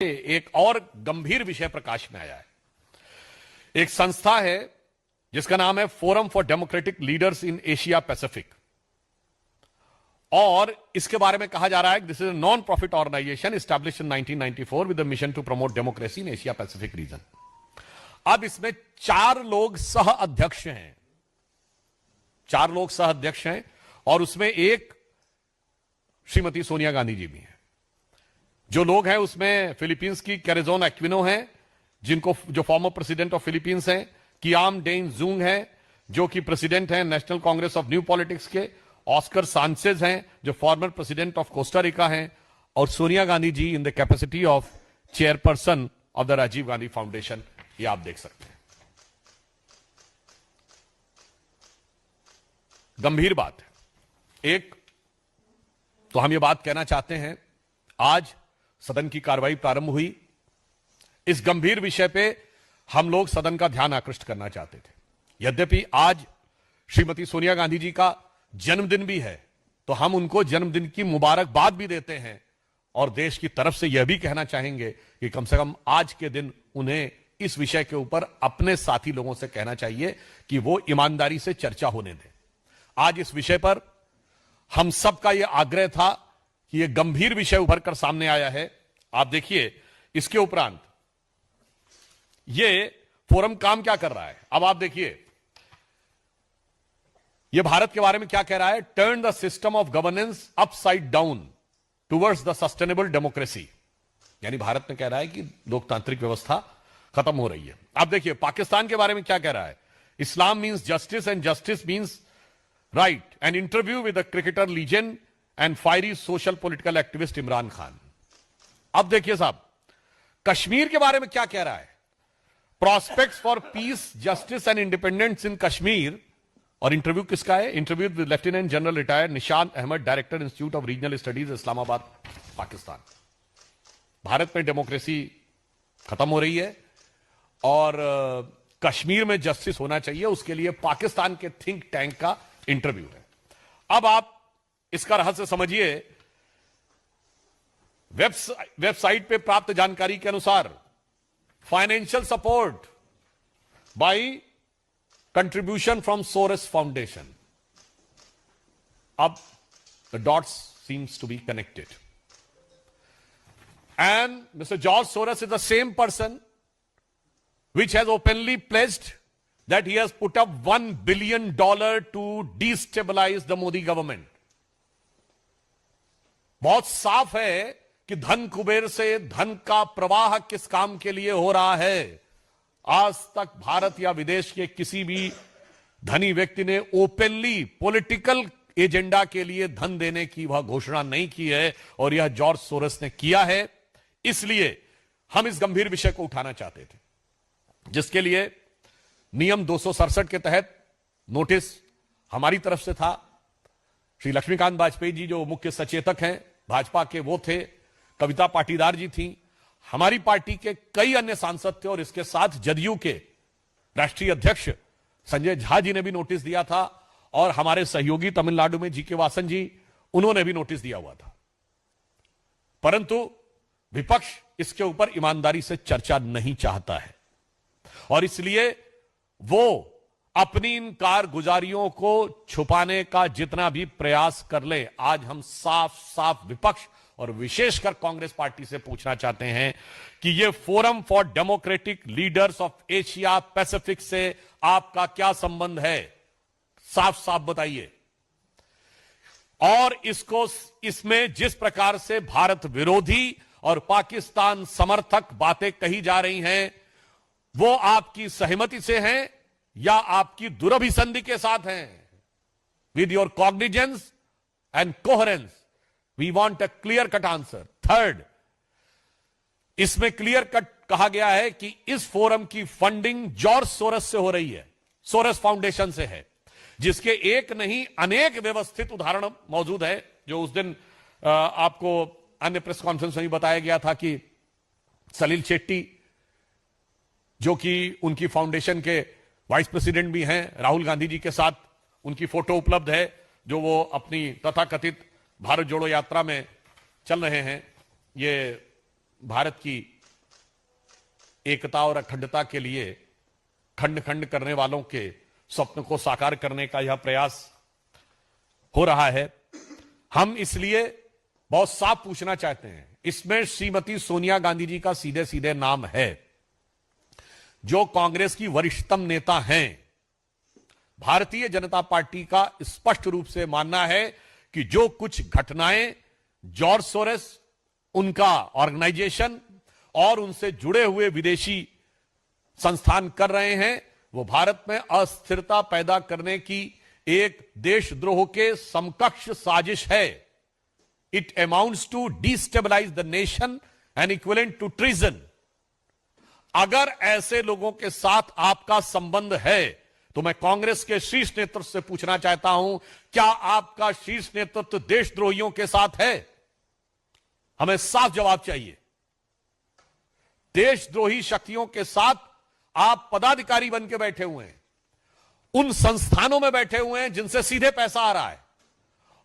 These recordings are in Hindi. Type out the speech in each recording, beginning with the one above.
एक और गंभीर विषय प्रकाश में आया है। एक संस्था है जिसका नाम है forum for democratic leaders in Asia Pacific, और इसके बारे में कहा जा रहा है कि this is a non profit organization established in 1994 with the mission to promote democracy in Asia Pacific region. अब इसमें 4 लोग सह अध्यक्ष हैं, 4 लोग सह अध्यक्ष हैं, और उसमें एक श्रीमती सोनिया गांधी जी भी हैं। जो लोग हैं उसमें फिलीपींस की कैरेजोन एक्विनो हैं, जो फॉर्मर प्रेसिडेंट ऑफ फिलीपींस हैं, कियाम डेन जूंग हैं जो कि प्रेसिडेंट हैं National Congress of New Politics के, ऑस्कर सांचेज हैं जो former president of Costa Rica हैं, और Sonia Gandhi ji in the capacity of chairperson of the Rajiv Gandhi Foundation. ये आप देख सकते हैं। गंभीर बात है। एक तो हम ये बात कहना चाहते हैं, आज सदन की कार्रवाई प्रारंभ हुई, इस गंभीर विषय पे हम लोग सदन का ध्यान आकृष्ट करना चाहते थे। यद्यपि आज श्रीमती सोनिया गांधी जी का जन्मदिन भी है, तो हम उनको जन्मदिन की मुबारकबाद भी देते हैं, और देश की तरफ से यह भी कहना चाहेंगे कि कम से कम आज के दिन उन्हें इस विषय के ऊपर अपने साथी लोगों से कहना चाहिए कि वो ईमानदारी से चर्चा होने दें। आज इस विषय पर हम सबका यह आग्रह था कि यह गंभीर विषय उभर कर सामने आया है। आप देखिए, इसके उपरांत यह फोरम काम क्या कर रहा है। अब आप देखिए, यह भारत के बारे में क्या कह रहा है, turn the system of governance upside down towards the sustainable democracy. यानी भारत में कह रहा है कि लोकतांत्रिक व्यवस्था खत्म हो रही है। आप देखिए, पाकिस्तान के बारे में क्या कह रहा है, Islam means justice and justice means right, an interview with the cricketer legend and fiery social political activist Imran Khan. अब देखिए साहब, कश्मीर के बारे में क्या कह रहा है, prospects for peace justice and independence in Kashmir, और इंटरव्यू किसका है, interview with lieutenant general retired Nishant Ahmad, director institute of regional studies Islamabad, Pakistan. Bharat में डेमोक्रेसी खत्म हो रही है और कश्मीर में जस्टिस होना चाहिए, उसके लिए पाकिस्तान के थिंक टैंक का इंटरव्यू है। अब आप इसका रहस्य समझिए। वेबसाइट पे प्राप्त जानकारी के अनुसार financial support by contribution from Soros Foundation. अब the dots seems to be connected, and mister George Soros is the same person which has openly pledged that he has put up $1 billion to destabilize the Modi government. बहुत साफ है कि धन कुबेर से धन का प्रवाह किस काम के लिए हो रहा है। आज तक भारत या विदेश के किसी भी धनी व्यक्ति ने ओपनली पॉलिटिकल एजेंडा के लिए धन देने की वह घोषणा नहीं की है, और यह जॉर्ज सोरस ने किया है। इसलिए हम इस गंभीर विषय को उठाना चाहते थे, जिसके लिए नियम 267 के तहत नोटिस हमारी तरफ से था। श्री लक्ष्मीकांत वाजपेयी जी जो मुख्य सचेतक हैं भाजपा के, वो थे, कविता पाटीदार जी थी, हमारी पार्टी के कई अन्य सांसद थे, और इसके साथ जदयू के राष्ट्रीय अध्यक्ष संजय झा जी ने भी नोटिस दिया था, और हमारे सहयोगी तमिलनाडु में जी के वासन जी, उन्होंने भी नोटिस दिया हुआ था। परंतु विपक्ष इसके ऊपर ईमानदारी से चर्चा नहीं चाहता है, और इसलिए वो अपनी इन कारगुजारियों को छुपाने का जितना भी प्रयास कर ले, आज हम साफ साफ विपक्ष और विशेषकर कांग्रेस पार्टी से पूछना चाहते हैं कि ये forum for democratic leaders of Asia Pacific से आपका क्या संबंध है, साफ साफ बताइए। और इसमें जिस प्रकार से भारत विरोधी और पाकिस्तान समर्थक बातें कही जा रही हैं, वो आपकी सहमति से हैं या आपकी दुरभिसंधि के साथ हैं। With your cognizance and coherence we want a clear cut answer. Third, इसमें क्लियर कट कहा गया है कि इस फोरम की फंडिंग जॉर्ज सोरस से हो रही है, सोरस फाउंडेशन से है, जिसके एक नहीं अनेक व्यवस्थित उदाहरण मौजूद है। जो उस दिन आपको अन्य प्रेस कॉन्फ्रेंस में भी बताया गया था कि सलील शेट्टी, जो कि उनकी फाउंडेशन के वाइस प्रेसिडेंट भी हैं, राहुल गांधी जी के साथ उनकी फोटो उपलब्ध है, जो वो अपनी तथाकथित भारत जोड़ो यात्रा में चल रहे हैं। ये भारत की एकता और अखंडता के लिए खंड खंड करने वालों के स्वप्न को साकार करने का यह प्रयास हो रहा है। हम इसलिए बहुत साफ पूछना चाहते हैं, इसमें श्रीमती सोनिया गांधी जी का सीधे सीधे नाम है, जो कांग्रेस की वरिष्ठतम नेता हैं। भारतीय जनता पार्टी का स्पष्ट रूप से मानना है कि जो कुछ घटनाएं जॉर्ज सोरेस, उनका ऑर्गेनाइजेशन और उनसे जुड़े हुए विदेशी संस्थान कर रहे हैं, वो भारत में अस्थिरता पैदा करने की एक देशद्रोह के समकक्ष साजिश है। It amounts to destabilize the nation and equivalent to treason. अगर ऐसे लोगों के साथ आपका संबंध है तो मैं कांग्रेस के शीर्ष नेतृत्व से पूछना चाहता हूं, क्या आपका शीर्ष नेतृत्व देशद्रोहियों के साथ है? हमें साफ जवाब चाहिए। देशद्रोही शक्तियों के साथ आप पदाधिकारी बन के बैठे हुए हैं, उन संस्थानों में बैठे हुए हैं जिनसे सीधे पैसा आ रहा है,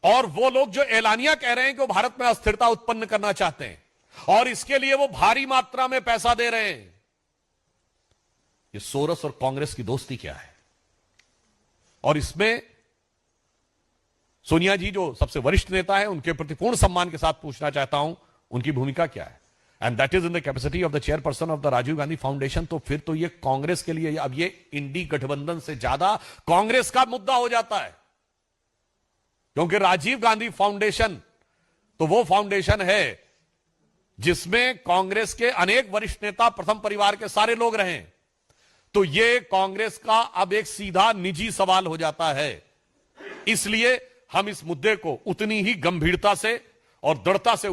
और वो लोग जो एलानिया कह रहे हैं कि वो भारत में अस्थिरता उत्पन्न करना चाहते हैं और इसके लिए वो भारी मात्रा में पैसा दे रहे हैं। ये सोरस और कांग्रेस की दोस्ती क्या है? और इसमें सोनिया जी जो सबसे वरिष्ठ नेता है, उनके प्रति पूर्ण सम्मान के साथ पूछना चाहता हूं, उनकी भूमिका क्या है? And that is in the capacity of the chairperson of the Rajiv Gandhi foundation. तो फिर तो ये कांग्रेस के लिए अब ये इंडी गठबंधन से ज्यादा कांग्रेस का मुद्दा हो जाता है, क्योंकि राजीव गांधी फाउंडेशन तो वो फाउंडेशन है जिसमें कांग्रेस के अनेक वरिष्ठ नेता प्रथम परिवार के सारे लोग रहे। तो ये कांग्रेस का अब एक सीधा निजी सवाल हो जाता है। इसलिए हम इस मुद्दे को उतनी ही गंभीरता से और दृढ़ता से